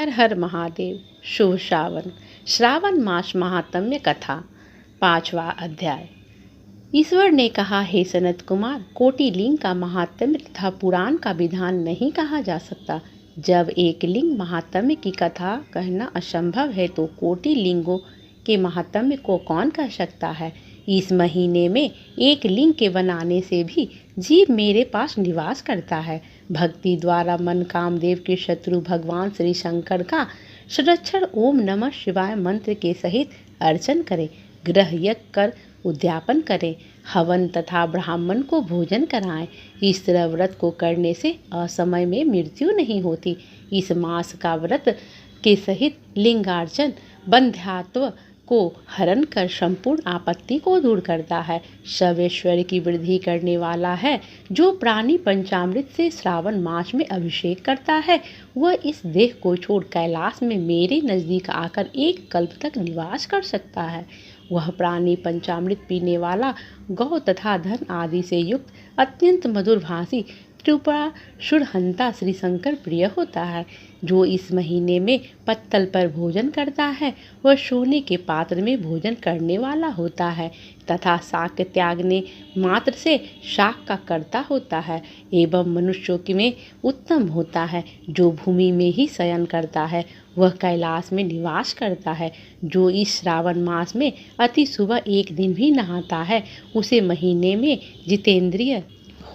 हर हर महादेव। शुभ श्रावण मास महात्म्य कथा। 5वां अध्याय। ईश्वर ने कहा, हे सनत कुमार, कोटि लिंग का महात्म्य तथा पुराण का विधान नहीं कहा जा सकता। जब एक लिंग महात्म्य की कथा कहना असंभव है तो कोटि लिंगों के महात्म्य को कौन कह सकता है। इस महीने में एक लिंग के बनाने से भी जीव मेरे पास निवास करता है। भक्ति द्वारा मन कामदेव के शत्रु भगवान श्री शंकर का संरक्षण ओम नमः शिवाय मंत्र के सहित अर्चन करें। ग्रह यज्ञ कर उद्यापन करें, हवन तथा ब्राह्मण को भोजन कराएं। इस तरह व्रत को करने से असमय में मृत्यु नहीं होती। इस मास का व्रत के सहित लिंगार्चन बंध्यात्व को हरण कर संपूर्ण आपत्ति को दूर करता है। सर्वेश्वर की वृद्धि करने वाला है। जो प्राणी पंचामृत से श्रावण मास में अभिषेक करता है वह इस देह को छोड़ कैलाश में मेरे नजदीक आकर एक कल्प तक निवास कर सकता है। वह प्राणी पंचामृत पीने वाला, गौ तथा धन आदि से युक्त अत्यंत मधुरभाषी त्रिपुरासुरहंता श्री शंकर प्रिय होता है। जो इस महीने में पत्तल पर भोजन करता है वह सोने के पात्र में भोजन करने वाला होता है तथा शाक त्यागने मात्र से शाक का कर्ता होता है एवं मनुष्यों में उत्तम होता है। जो भूमि में ही शयन करता है वह कैलाश में निवास करता है। जो इस श्रावण मास में अति सुबह एक दिन भी नहाता है उसे महीने में जितेंद्रिय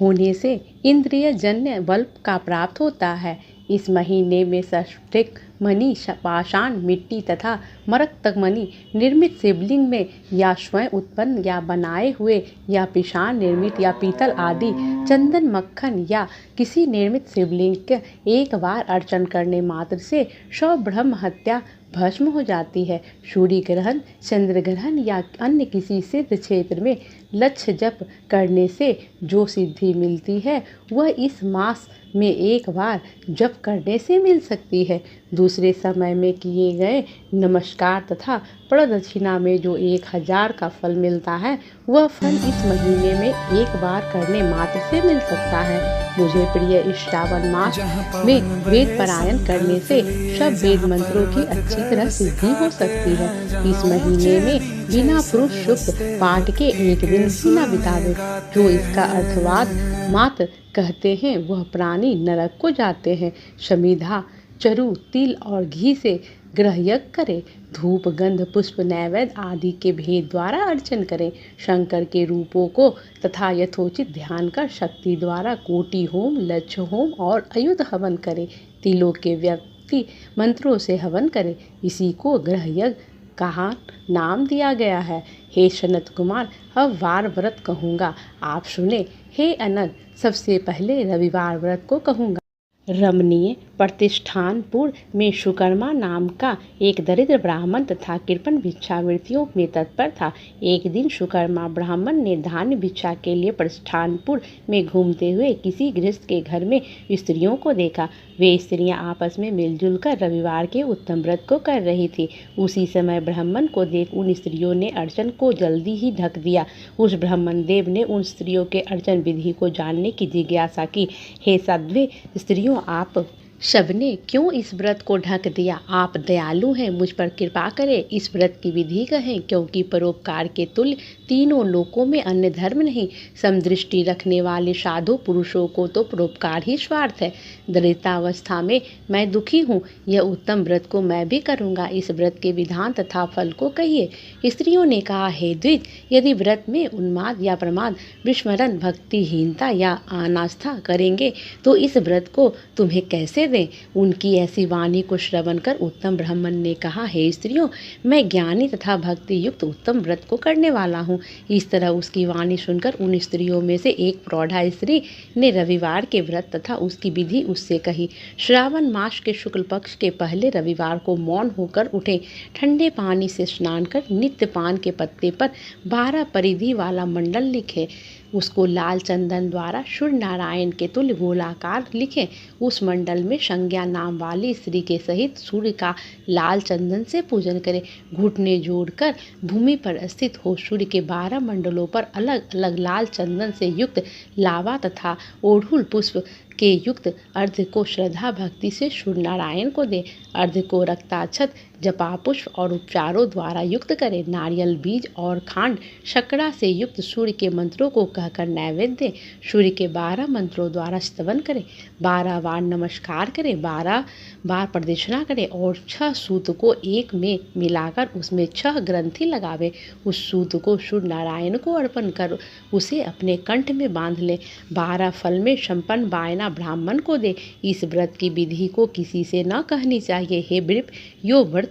होने से इंद्रिय जन्य बल का प्राप्त होता है। इस महीने में स्फटिक मणि, पाषाण, मिट्टी तथा मरकतक मणि निर्मित शिवलिंग में या स्वयं उत्पन्न या बनाए हुए या पिशाण निर्मित या पीतल आदि चंदन मक्खन या किसी निर्मित शिवलिंग के एक बार अर्चन करने मात्र से 100 ब्रह्म हत्या भस्म हो जाती है। सूर्य ग्रहण, चंद्र ग्रहण या अन्य किसी सिद्ध क्षेत्र में लक्ष्य जप करने से जो सिद्धि मिलती है वह इस मास में एक बार जप करने से मिल सकती है। दूसरे समय में किए गए नमस्कार तथा प्रदक्षिणा में जो 1000 का फल मिलता है वह फल इस महीने में एक बार करने मात्र से मिल सकता है। मुझे प्रिय इस श्रावण मास में वेद पारायण करने से सब वेद मंत्रों की अच्छी तरह सिद्धि हो सकती है। इस महीने में बिना पुरुष सूक्त पाठ के एक दिन भी न बितावे। जो इसका अर्थवाद मात्र कहते हैं वह प्राणी नरक को जाते हैं। समिधा, चरु, तिल और घी से ग्रह यज्ञ करें। धूप, गंध, पुष्प, नैवेद्य आदि के भेद द्वारा अर्चन करें। शंकर के रूपों को तथा यथोचित ध्यान कर शक्ति द्वारा कोटि होम, लक्ष्य होम और अयुध हवन करें। तिलों के व्यक्ति मंत्रों से हवन करें। इसी को ग्रह यज्ञ कहा नाम दिया गया है। हे सनत कुमार, अब वार व्रत कहूँगा, आप सुने। हे अनग, सबसे पहले रविवार व्रत को कहूँगा। रमणीय प्रतिष्ठानपुर में सुकर्मा नाम का एक दरिद्र ब्राह्मण तथा कृपण भिक्षावृत्तियों में तत्पर था। एक दिन सुकर्मा ब्राह्मण ने धान्य भिक्षा के लिए प्रतिष्ठानपुर में घूमते हुए किसी गृहस्थ के घर में स्त्रियों को देखा। वे स्त्रियां आपस में मिलजुल कर रविवार के उत्तम व्रत को कर रही थी। उसी समय ब्राह्मण को देख उन स्त्रियों ने अर्चन को जल्दी ही ढक दिया। उस ब्राह्मण देव ने उन स्त्रियों के अर्चन विधि को जानने की जिज्ञासा की। हे साध्वी स्त्रियों, आप सबने क्यों इस व्रत को ढक दिया? आप दयालु हैं, मुझ पर कृपा करें। इस व्रत की विधि कहें, क्योंकि परोपकार के तुल्य तीनों लोकों में अन्य धर्म नहीं। समदृष्टि रखने वाले साधु पुरुषों को तो परोपकार ही स्वार्थ है। दरिद्रावस्था में मैं दुखी हूँ, यह उत्तम व्रत को मैं भी करूँगा। इस व्रत के विधान तथा फल को कहिए। स्त्रियों ने कहा, हे द्विज, यदि व्रत में उन्माद या प्रमाद, विस्मरण, भक्तिहीनता या अनास्था करेंगे तो इस व्रत को तुम्हें कैसे दें? उनकी ऐसी वाणी को श्रवण कर उत्तम ब्राह्मण ने कहा, हे स्त्रियों, मैं ज्ञानी तथा भक्ति युक्त उत्तम व्रत को करने वाला हूँ। इस तरह उसकी वाणी सुनकर उन स्त्रियों में से एक प्रौढ़ा स्त्री ने रविवार के व्रत तथा उसकी विधि उससे कही। श्रावण मास के शुक्ल पक्ष के पहले रविवार को मौन होकर उठे, ठंडे पानी से स्नान कर नित्य पान के पत्ते पर 12 परिधि वाला मंडल लिखे, उसको लाल चंदन द्वारा सूर्य नारायण के तुल्य गोलाकार लिखें। उस मंडल में संज्ञा नाम वाली स्त्री के सहित सूर्य का लाल चंदन से पूजन करें। घुटने जोड़कर भूमि पर स्थित हो सूर्य के 12 मंडलों पर अलग अलग लाल चंदन से युक्त लावा तथा ओढ़ूल पुष्प के युक्त अर्घ्य को श्रद्धा भक्ति से सूर्य नारायण को दें। अर्घ्य को रक्ताक्षत, जपा पुष्प और उपचारों द्वारा युक्त करें। नारियल बीज और खांड शक्करा से युक्त सूर्य के मंत्रों को कहकर नैवेद्य दें। सूर्य के 12 मंत्रों द्वारा स्तवन करें। 12 बार नमस्कार करें, 12 बार प्रदक्षिणा करें और 6 सूत को एक में मिलाकर उसमें 6 ग्रंथि लगावे। उस सूत को सूर्य नारायण को अर्पण कर उसे अपने कंठ में बांध लें। 12 फल में संपन्न बायना ब्राह्मण को दे। इस व्रत की विधि को किसी से न कहनी चाहिए। हे वृप, यो व्रत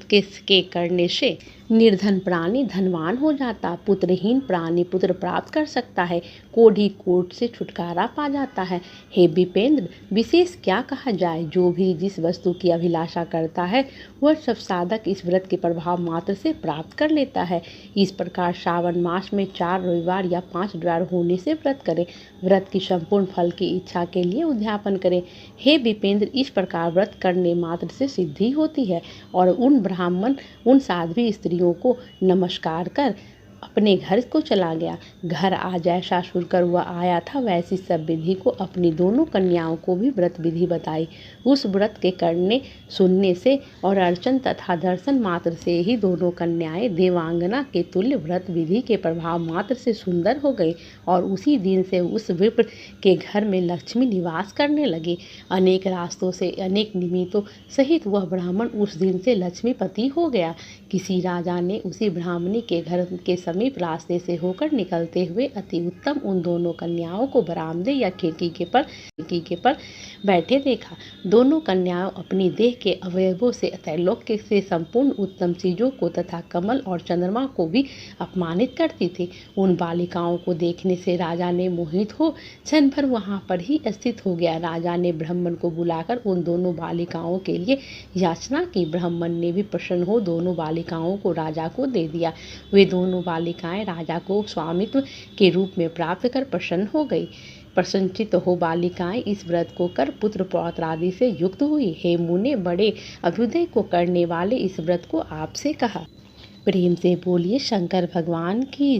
के करने से निर्धन प्राणी धनवान हो जाता, पुत्रहीन प्राणी पुत्र प्राप्त कर सकता है, कोढ़ी कोट से छुटकारा पा जाता है। हे विपेंद्र, विशेष क्या कहा जाए। जो भी जिस वस्तु की अभिलाषा करता है वह सब साधक इस व्रत के प्रभाव मात्र से प्राप्त कर लेता है। इस प्रकार श्रावण मास में 4 रविवार या 5 रविवार होने से व्रत करें। व्रत की संपूर्ण फल की इच्छा के लिए उद्यापन करें। हे विपेंद्र, इस प्रकार व्रत करने मात्र से सिद्धि होती है। और उन ब्राह्मण, उन साध्वी स्त्रियों को नमस्कार कर अपने घर को चला गया। घर आ जैसा सुनकर वह आया था वैसी सब विधि को अपनी दोनों कन्याओं को भी व्रत विधि बताई। उस व्रत के करने सुनने से और अर्चन तथा दर्शन मात्र से ही दोनों कन्याएं देवांगना के तुल्य व्रत विधि के प्रभाव मात्र से सुंदर हो गई और उसी दिन से उस विप्र के घर में लक्ष्मी निवास करने लगी। अनेक रास्तों से, अनेक निमित्तों सहित वह ब्राह्मण उस दिन से लक्ष्मीपति हो गया। किसी राजा ने उसी ब्राह्मणी के घर के समीप रास्ते से होकर निकलते हुए अति उत्तम उन दोनों कन्याओं को बरामदे या खिड़की के पर बैठे देखा। दोनों कन्याओं अपनी देह के अवयवों से त्रैलोक्य से संपूर्ण उत्तम चीजों को तथा कमल और चंद्रमा को भी अपमानित करती थी। उन बालिकाओं को देखने से राजा ने मोहित हो क्षण भर वहां पर ही स्थित हो गया। राजा ने ब्राह्मण को बुलाकर उन दोनों बालिकाओं के लिए याचना की। ब्राह्मण ने भी प्रसन्न हो दोनों बालिकाओं को राजा को दे दिया। वे दोनों बालिकाएं राजा को स्वामित्व के रूप में प्राप्त कर प्रसन्न हो गई। प्रसन्नचित हो बालिकाएं इस व्रत को कर पुत्र पौत्र आदि से युक्त हुई। हे मुने, बड़े अभ्युदय को करने वाले इस व्रत को आपसे कहा। प्रेम से बोलिए शंकर भगवान की।